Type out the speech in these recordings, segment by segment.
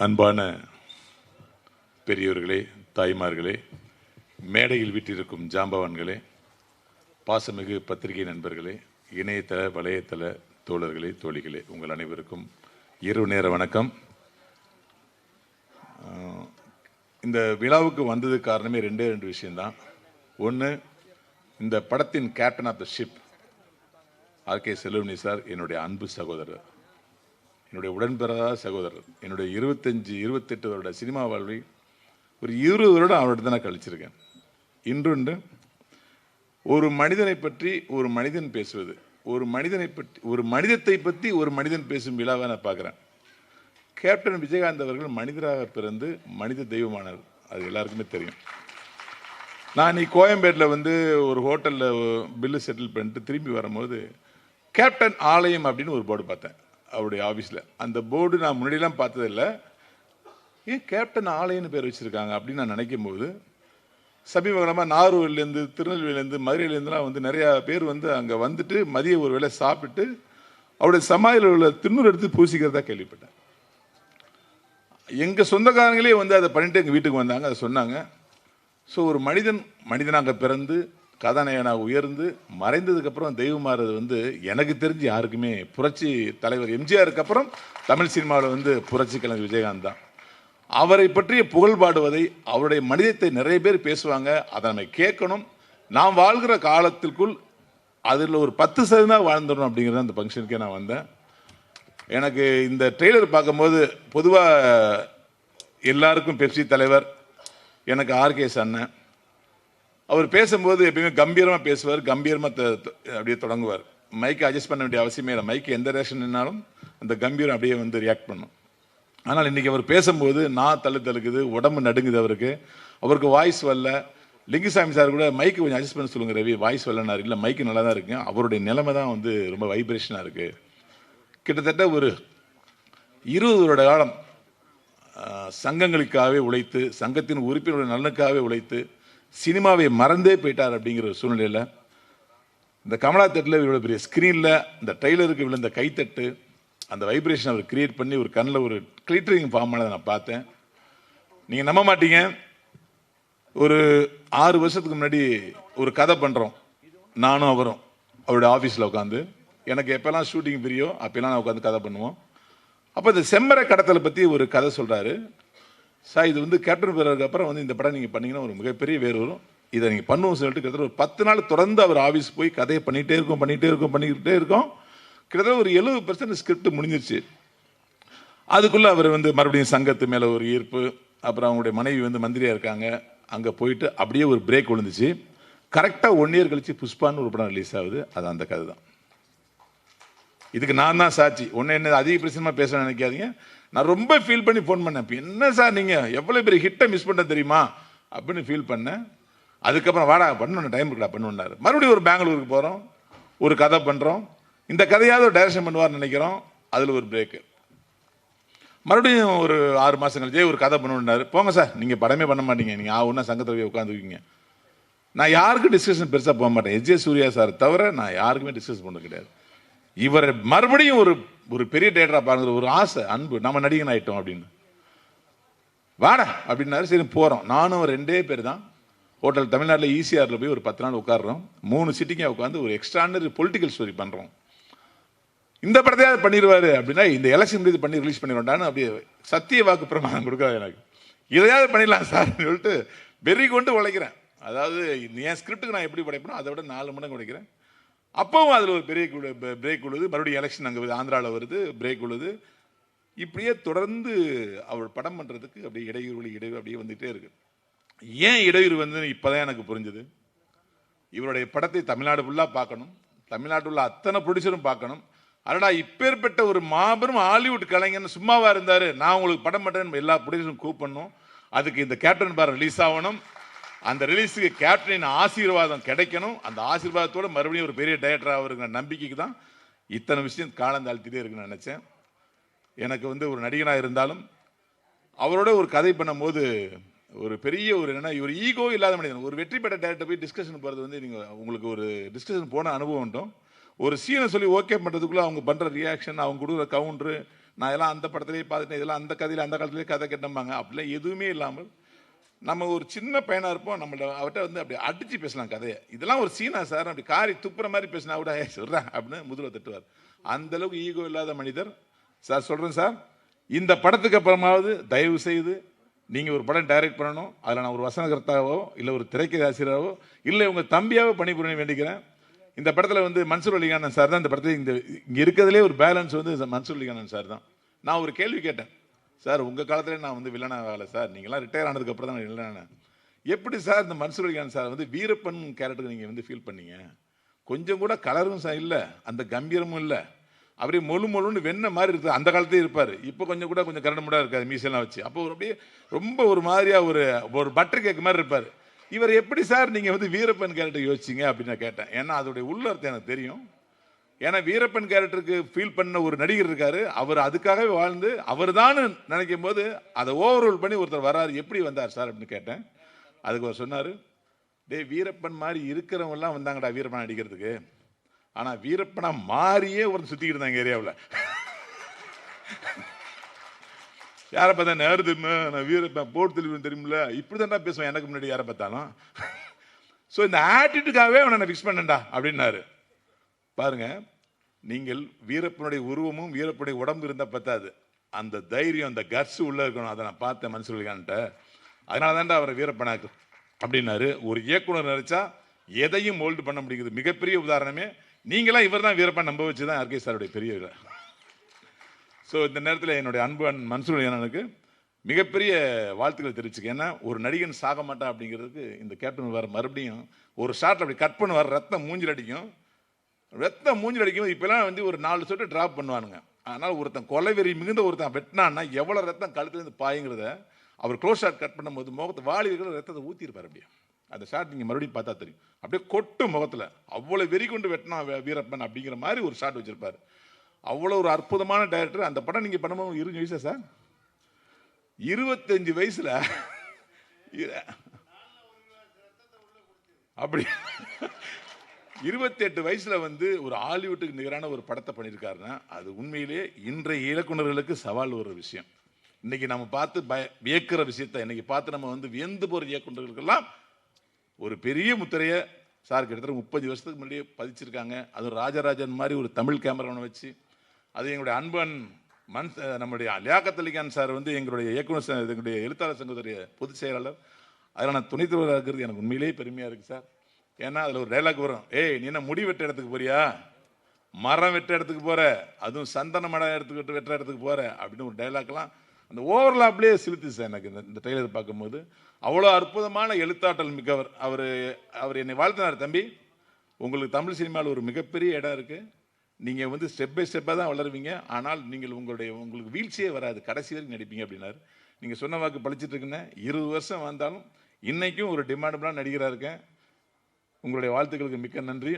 அன்பான பெரியோர்களே, தாய்மார்களே, மேடையில் வீட்டிருக்கும் ஜாம்பவான்களே, பாசமிகு பத்திரிகை நண்பர்களே, இணையதள வலையத்தள தோழர்களே, தோழிகளே, உங்கள் அனைவருக்கும் இரவு நேர வணக்கம். இந்த விழாவுக்கு வந்தது காரணமே ரெண்டு விஷயம்தான். ஒன்று, இந்த படத்தின் captain of the ship R K. Selvamani sir என்னுடைய அன்பு சகோதரர், என்னுடைய உடன்பிறந்த சகோதரர். என்னுடைய 28 வருட சினிமா வாழ்வை ஒரு 20 வருடம் அவர்கிட்ட தான் நான் கழிச்சிருக்கேன். இன்றொன்று, ஒரு மனிதனை பற்றி ஒரு மனிதன் பேசுவது, ஒரு மனிதத்தை பற்றி ஒரு மனிதன் பேசும் விழாவை நான் பார்க்குறேன். கேப்டன் விஜயகாந்த் அவர்கள் மனிதராக பிறந்து மனித தெய்வமானார், அது எல்லாருக்குமே தெரியும். நான் நீ கோயம்பேட்டில் ஒரு ஹோட்டலில் பில்லு செட்டில் பண்ணிட்டு திரும்பி வரும்போது கேப்டன் ஆலயம் அப்படின்னு ஒரு போர்டு பார்த்தேன் அவருடைய ஆஃபீஸில். அந்த போர்டு நான் முன்னாடியெல்லாம் பார்த்ததில்லை. ஏன் கேப்டன் ஆலயம்னு பேர் வச்சுருக்காங்க அப்படின்னு நான் நினைக்கும் போது, சமீப காலமாக நாகூர்லேருந்து, திருநெல்வேலியிலேருந்து, மதுரையிலேருந்துலாம் நிறையா பேர் அங்கே வந்துட்டு மதிய ஒரு வேளை சாப்பிட்டு அவருடைய சமாதியில் உள்ள திருநூறு எடுத்து பூசிக்கிறதா கேள்விப்பட்டேன். எங்கள் சொந்தக்காரங்களே அதை பண்ணிட்டு எங்கள் வீட்டுக்கு வந்தாங்க, அதை சொன்னாங்க. ஸோ ஒரு மனிதனாக பிறந்து கதாநாயகனாக உயர்ந்து மறைந்ததுக்கப்புறம் தெய்வமாறது எனக்கு தெரிஞ்சு யாருக்குமே, புரட்சி தலைவர் எம்ஜிஆருக்கு அப்புறம் தமிழ் சினிமாவில் புரட்சி கலைஞர் விஜயகாந்த் தான். அவரை பற்றிய புகழ் பாடுவதை, அவருடைய மனிதத்தை நிறைய பேர் பேசுவாங்க, அதை நம்ம கேட்கணும். நாம் வாழ்கிற காலத்திற்குள் அதில் ஒரு 10% வாழ்ந்துடணும் அப்படிங்கிறது அந்த ஃபங்க்ஷனுக்கே நான் வந்தேன். எனக்கு இந்த ட்ரெய்லர் பார்க்கும்போது பொதுவாக எல்லாருக்கும் பெப்சி தலைவர், எனக்கு ஆர்.கே. அண்ணன். அவர் பேசும்போது எப்பயுமே கம்பீரமாக பேசுவார், கம்பீரமாக அப்படியே தொடங்குவார். மைக்கை அட்ஜஸ்ட் பண்ண வேண்டிய அவசியமே இல்லை. மைக்கு எந்த ரேஷன் நின்னாலும் அந்த கம்பீரம் அப்படியே ரியாக்ட் பண்ணும். ஆனால் இன்றைக்கி அவர் பேசும்போது நான் தழுக்குது, உடம்பு நடுங்குது. அவருக்கு வாய்ஸ் வரல. லிங்குசாமி சார் கூட மைக்கு கொஞ்சம் அட்ஜஸ்ட் பண்ண சொல்லுங்கள் ரவி, வாய்ஸ் வரலனார். இல்லை, மைக்கு நல்லா தான் இருக்குங்க, அவருடைய நிலைமை தான் ரொம்ப வைப்ரேஷனாக இருக்குது. கிட்டத்தட்ட ஒரு 20 வருட காலம் சங்கங்களுக்காகவே உழைத்து, சங்கத்தின் உறுப்பினருடைய நலனுக்காகவே உழைத்து சினிமாவை மறந்தே போயிட்டார். அப்படிங்கிற ஒரு சூழ்நிலையில் இந்த கமலா தட்டில் இவ்வளோ பெரிய ஸ்க்ரீனில் இந்த ட்ரெய்லருக்கு விழுந்த கைத்தட்டு, அந்த வைப்ரேஷன் அவர் கிரியேட் பண்ணி ஒரு கண்ணில் ஒரு கிளிட்டரிங் ஃபார்ம் ஆனதை நான் பார்த்தேன். நீங்கள் நம்ப மாட்டீங்க, ஒரு 6 வருஷத்துக்கு முன்னாடி ஒரு கதை பண்ணுறோம், நானும் அவரும் அவருடைய ஆஃபீஸில் உட்காந்து. எனக்கு எப்போல்லாம் ஷூட்டிங் பிரியோ அப்போல்லாம் நான் உட்காந்து கதை பண்ணுவோம். அப்போ இந்த செம்மரை கடத்தலை பற்றி ஒரு கதை சொல்கிறாரு சார். இது கேப்டன் பேருக்கு அப்புறம் இந்த படம் நீங்கள் பண்ணீங்கன்னா ஒரு மிகப்பெரிய வேறு வரும், இதை நீங்கள் பண்ணுவோம் சொல்லிட்டு கிட்டத்தட்ட ஒரு 10 நாள் தொடர்ந்து அவர் ஆஃபீஸ் போய் கதையை பண்ணிகிட்டே இருக்கோம். கிட்டத்தட்ட ஒரு 70% ஸ்கிரிப்ட் முடிஞ்சிருச்சு. அதுக்குள்ளே அவர் மறுபடியும் சங்கத்து மேலே ஒரு ஈர்ப்பு, அப்புறம் அவங்களுடைய மனைவி மந்திரியாக இருக்காங்க, அங்கே போயிட்டு அப்படியே ஒரு பிரேக் விழுந்துச்சு. கரெக்டாக 1 இயர் கழிச்சு புஷ்பான்னு ஒரு படம் ரிலீஸ் ஆகுது. அது அந்த கதை தான். இதுக்கு நான் தான் சாட்சி. என்ன அதிக பிரச்சனை பேச நினைக்காதீங்க. நான் ரொம்ப ஃபீல் பண்ணி ஃபோன் பண்ணேன். இப்போ என்ன சார் நீங்கள் எவ்வளோ பெரிய ஹிட்டை மிஸ் பண்ண தெரியுமா அப்படின்னு ஃபீல் பண்ணேன். அதுக்கப்புறம் வாடா பண்ணணும், டைம் இருக்குடா பண்ணுன்னாரு. மறுபடியும் ஒரு பெங்களூருக்கு போகிறோம், ஒரு கதை பண்ணுறோம். இந்த கதையாவது ஒரு டைரக்ஷன் பண்ணுவார்னு நினைக்கிறோம், அதில் ஒரு பிரேக்கு. மறுபடியும் ஒரு 6 மாதம் கழிச்சே ஒரு கதை பண்ணுன்னாரு. போங்க சார், நீங்கள் படமே பண்ண மாட்டீங்க, நீங்கள் ஒன்றா சங்கத்தில் உட்காந்துருக்கீங்க. நான் யாருக்கும் டிஸ்கஷன் பெருசாக போக மாட்டேன். எஸ்.ஜே. சூர்யா சார் தவிர நான் யாருக்குமே டிஸ்கஸ் பண்ணது கிடையாது. இவர் மறுபடியும் ஒரு பெரிய டேரக்டரா பாருங்கிற ஒரு ஆசை, அன்பு, நம்ம நடிகன் ஆயிட்டோம் அப்படின்னு. வாடா அப்படின்னாரு. சரி போகிறோம். நானும் 2 பேர் தான் ஹோட்டல் தமிழ்நாட்டில் ஈசிஆரில் போய் ஒரு 10 நாள் உட்காடுறோம். 3 சிட்டிங்காக உட்காந்து ஒரு எக்ஸ்ட்ரானரி பொலிட்டிக்கல் ஸ்டோரி பண்ணுறோம். இந்த படத்தையாவது பண்ணிடுவார் அப்படின்னா, இந்த எலெக்ஷன் இது பண்ணி ரிலீஸ் பண்ணிடுவோண்டான்னு அப்படியே சத்திய வாக்கு பிரமாணம் கொடுக்காது எனக்கு. இதையாவது பண்ணிடலாம் சார் சொல்லிட்டு வெறி கொண்டு உழைக்கிறேன். அதாவது என் ஸ்கிரிப்டுக்கு நான் எப்படி படைப்பேனோ அதை விட 4 மடங்கு உழைக்கிறேன். அப்பவும் அதில் ஒரு பெரிய பிரேக் உள்ளது. மறுபடியும் எலெக்ஷன் அங்கே ஆந்திராவில் வருது, பிரேக் உள்ளது. இப்படியே தொடர்ந்து அவர் படம் பண்ணுறதுக்கு அப்படியே இடையூறு அப்படியே வந்துகிட்டே இருக்கு. ஏன் இடையூறு இப்போதான் எனக்கு புரிஞ்சுது. இவருடைய படத்தை தமிழ்நாடு ஃபுல்லாக பார்க்கணும், தமிழ்நாட்டில் உள்ள அத்தனை ப்ரொடியூசரும் பார்க்கணும். அதனால் இப்பேற்பட்ட ஒரு மாபெரும் ஹாலிவுட் கலைஞன் சும்மாவாக இருந்தார், நான் உங்களுக்கு படம் பண்ணுறேன்னு எல்லா ப்ரொடியூசரும் கூப்பிடணும். அதுக்கு இந்த கேப்டன் பார் ரிலீஸ் ஆகணும். அந்த ரிலீஸுக்கு கேப்டனின் ஆசீர்வாதம் கிடைக்கணும். அந்த ஆசீர்வாதத்தோடு மறுபடியும் ஒரு பெரிய டைரக்டர் அவருக்கு நம்பிக்கைக்கு தான் இத்தனை விஷயம் காலம் தாழ்த்திட்டே இருக்குன்னு நினச்சேன். எனக்கு ஒரு நடிகனாக இருந்தாலும் அவரோட ஒரு கதை பண்ணும்போது ஒரு பெரிய என்னன்னா, இவர் ஈகோ இல்லாத மனிதன். ஒரு வெற்றி பெற்ற டைரக்டர் போய் டிஸ்கஷன் போகிறது நீங்கள் உங்களுக்கு ஒரு டிஸ்கஷன் போன அனுபவம் உண்டும். ஒரு சீனை சொல்லி ஓகே பண்ணுறதுக்குள்ளே அவங்க பண்ணுற ரியாக்ஷன், அவங்க கொடுக்குற கவுண்டரு, நான் எல்லாம் அந்த படத்திலேயே பார்த்துட்டேன், இதெல்லாம் அந்த கதையில் அந்த காலத்திலேயே கதை கேட்டம்பாங்க. அப்படிலாம் எதுவுமே இல்லாமல் நம்ம ஒரு சின்ன பையனாக இருப்போம், நம்மள அவர்கிட்ட வந்து அப்படி அடித்து பேசலாம் கதையை. இதெல்லாம் ஒரு சீனா சார், அப்படி காரி துப்புற மாதிரி பேசினா கூட சொல்கிறேன் அப்படின்னு முதுகில் தட்டுவார். அந்த அளவுக்கு ஈகோ இல்லாத மனிதர் சார். சொல்கிறேன் சார், இந்த படத்துக்கு அப்புறமாவது தயவு செய்து நீங்கள் ஒரு படம் டைரக்ட் பண்ணணும். அதில் நான் ஒரு வசனகர்த்தாவோ இல்லை ஒரு திரைக்கதை ஆசிரியராகவோ இல்லை உங்கள் தம்பியாவோ பணிபுரிய வேண்டிக்கிறேன். இந்த படத்தில் வந்து மன்சூர் அலிகானன் சார் தான் இந்த படத்தில் இங்கே இருக்கிறதுலே ஒரு பேலன்ஸ் வந்து மன்சூர் அலிகானன் சார் தான். நான் ஒரு கேள்வி கேட்டேன், சார் உங்கள் காலத்தில் நான் வந்து வில்லனாக ஆகலை சார், நீங்களாம் ரிட்டையர் ஆனதுக்கப்புறம் தான் நான் வில்லனானேன். எப்படி சார் இந்த மன்சூர் அலிகான் சார் வந்து வீரப்பன் கேரக்டருக்கு நீங்கள் வந்து ஃபீல் பண்ணீங்க? கொஞ்சம் கூட கலரும் இல்லை, அந்த கம்பீரமும் இல்லை, அப்படியே மொழுன்னு வெண்ண மாதிரி இருக்குது. அந்த காலத்தையும் இருப்பார், இப்போ கொஞ்சம் கூட கொஞ்சம் கரண்ட் முடாக இருக்காது மீசெல்லாம் வச்சு. அப்போ ஒரு அப்படியே ரொம்ப ஒரு மாதிரியாக ஒரு பட்டர் கேக் மாதிரி இருப்பார். இவர் எப்படி சார் நீங்கள் வந்து வீரப்பன் கேரக்டர் யோசிச்சிங்க அப்படின்னு நான் கேட்டேன். ஏன்னா அதோடைய உள்ளர்த்தம் எனக்கு தெரியும். ஏன்னா வீரப்பன் கேரக்டருக்கு ஃபீல் பண்ண ஒரு நடிகர் இருக்காரு, அவர் அதுக்காகவே வாழ்ந்து அவர் தான் நினைக்கும் போது அதை ஓவர்ரோல் பண்ணி ஒருத்தர் வராரு, எப்படி வந்தார் சார் அப்படின்னு கேட்டேன். அதுக்கு அவர் சொன்னார், டே வீரப்பன் மாதிரி இருக்கிறவங்கலாம் வந்தாங்கடா வீரப்பன் அடிக்கிறதுக்கு, ஆனால் வீரப்பனா மாறியே ஒருத்தர் சுற்றிக்கிட்டு இருந்தாங்க ஏரியாவில். யாரை பார்த்தா நேரு தெரியுமா, நான் வீரப்பன் போட்டு தெரியும் தெரியுமில்ல, இப்படி தான்டா பேசுவேன் எனக்கு முன்னாடி யாரை பார்த்தாலும். ஸோ இந்த ஆட்டிடியூடுக்காகவே அவனை நான் ஃபிக்ஸ் பண்ணேன்டா அப்படின்னாரு. பாருங்க, நீங்கள் வீரப்பனுடைய உருவமும் வீரப்பனுடைய உடம்பு இருந்தால் பத்தாது, அந்த தைரியம் அந்த கட்ஸ் உள்ள இருக்கணும். அதை நான் பார்த்தேன் மன்சூர் அலிகான்ட்ட, அதனால தான்டா அவரை வீரப்பனாக்கு அப்படின்னாரு. ஒரு இயக்குனர் நினைச்சா எதையும் மோல்டு பண்ண முடியுது. மிகப்பெரிய உதாரணமே நீங்களாம் இவர் தான் வீரப்பன் நம்ப வச்சு தான் ஆர்கே சாருடைய பெரிய. ஸோ இந்த நேரத்தில் என்னுடைய அன்பு மன்சூர் அலிகானுக்கு மிகப்பெரிய வாழ்த்துக்களை தெரிவிச்சுக்க. ஏன்னா ஒரு நடிகன் சாக மாட்டான் அப்படிங்கிறதுக்கு இந்த கேப்டன் வர மறுபடியும் ஒரு ஷார்ட் அப்படி கட் பண்ண வர ரத்தம் மூஞ்சில் அடிக்கும். ரத்தம் மூஞ்சில் அடிக்கும். இப்போலாம் வந்து ஒரு 4 சொட்டு ட்ராப் பண்ணுவானுங்க. ஆனால் ஒருத்தன் கொலைவெறி மிகுந்த ஒருத்தன் வெட்டினான்னா எவ்வளோ ரத்தம் கழுத்துலேருந்து பாயுங்கிறத அவர் க்ளோஸ் ஷாட் கட் பண்ணும்போது முகத்தை வாளி இருக்கிற ரத்தத்தை ஊற்றிருப்பார். அப்படியே அந்த ஷாட் நீங்கள் மறுபடியும் பார்த்தா தெரியும், அப்படியே கொட்டு முகத்தில். அவ்வளோ வெறி கொண்டு வெட்டினா வீரப்பன் அப்படிங்கிற மாதிரி ஒரு ஷாட் வச்சிருப்பார். அவ்வளோ ஒரு அற்புதமான டைரக்டர். அந்த படம் நீங்கள் பண்ணும்போது 20 வயசா சார்? 25 வயசுல அப்படி 28 வயசுல வந்து ஒரு ஹாலிவுட்டுக்கு நிகரான ஒரு படத்தை பண்ணியிருக்காருன்னா அது உண்மையிலேயே இன்றைய இயக்குநர்களுக்கு சவால் ஒரு விஷயம். இன்னைக்கு நம்ம பார்த்து வியக்கிற விஷயத்த இன்னைக்கு பார்த்து நம்ம வந்து வியந்து போகிற இயக்குநர்களுக்கெல்லாம் ஒரு பெரிய முத்திரையை சார் கிட்டத்தட்ட 30 வருஷத்துக்கு முன்னாடியே பதிச்சிருக்காங்க. அதுவும் ராஜராஜன் மாதிரி ஒரு தமிழ் கேமராவை வச்சு. அது எங்களுடைய அன்பன் நம்முடைய லியாக்கத் அலி கான் சார் வந்து எங்களுடைய இயக்குனர் எங்களுடைய எழுத்தாளர் சங்கத்துடைய பொதுச் செயலாளர். அதில் நான் துணைத் தலைவராக இருக்கிறது எனக்கு உண்மையிலேயே பெருமையாக இருக்குது சார். ஏன்னா அதில் ஒரு டைலாக் வரும், ஏய் நீ என்ன முடி வெட்ட இடத்துக்கு போறியா, மரம் வெட்ட இடத்துக்கு போகிற, அதுவும் சந்தன மரம் எடுத்துக்கிட்டு வெட்டுற இடத்துக்கு போகிற அப்படின்னு ஒரு டைலாக்லாம் அந்த ஓவர்லாப்லேயே சிலுத்து சார் எனக்கு இந்த ட்ரெய்லர் பார்க்கும்போது. அவ்வளோ அற்புதமான எழுத்தாற்றல் மிக்கவர். அவர் என்னை வாழ்த்தினார், தம்பி உங்களுக்கு தமிழ் சினிமாவில் ஒரு மிகப்பெரிய இடம் இருக்குது, நீங்கள் வந்து ஸ்டெப் பை ஸ்டெப்பாக தான் வளருவீங்க, ஆனால் நீங்கள் உங்களுக்கு வீழ்ச்சியே வராது, கடைசி வரைக்கும் நடிப்பீங்க அப்படின்னாரு. நீங்கள் சொன்ன வாக்கு பழிச்சிட்டு இருக்குன்னு 20 வருஷம் வந்தாலும் இன்றைக்கும் ஒரு டிமாண்டபிளாக நடிகராக இருக்கேன். உங்களுடைய வாழ்த்துக்களுக்கு மிக்க நன்றி.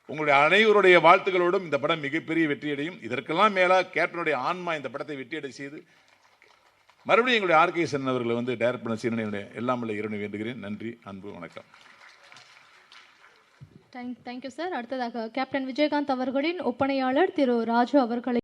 உங்களுடைய அனைவருடைய வாழ்த்துக்களோடும் இந்த படம் மிகப்பெரிய வெற்றியடையும். இதற்கெல்லாம் மேலாக கேப்டனுடைய ஆன்மா இந்த படத்தை வெற்றியடை செய்து மறுபடியும் எங்களுடைய ஆர்கே சன் அவர்களை வந்து டைரக்ட் பண்ண சீரனுடைய எல்லாம் உள்ள இறைவனை வேண்டுகிறேன். நன்றி, அன்பு, வணக்கம். Thank you sir. அடுத்ததாக கேப்டன் விஜயகாந்த் அவர்களின் ஒப்பனையாளர் திரு ராஜு அவர்களை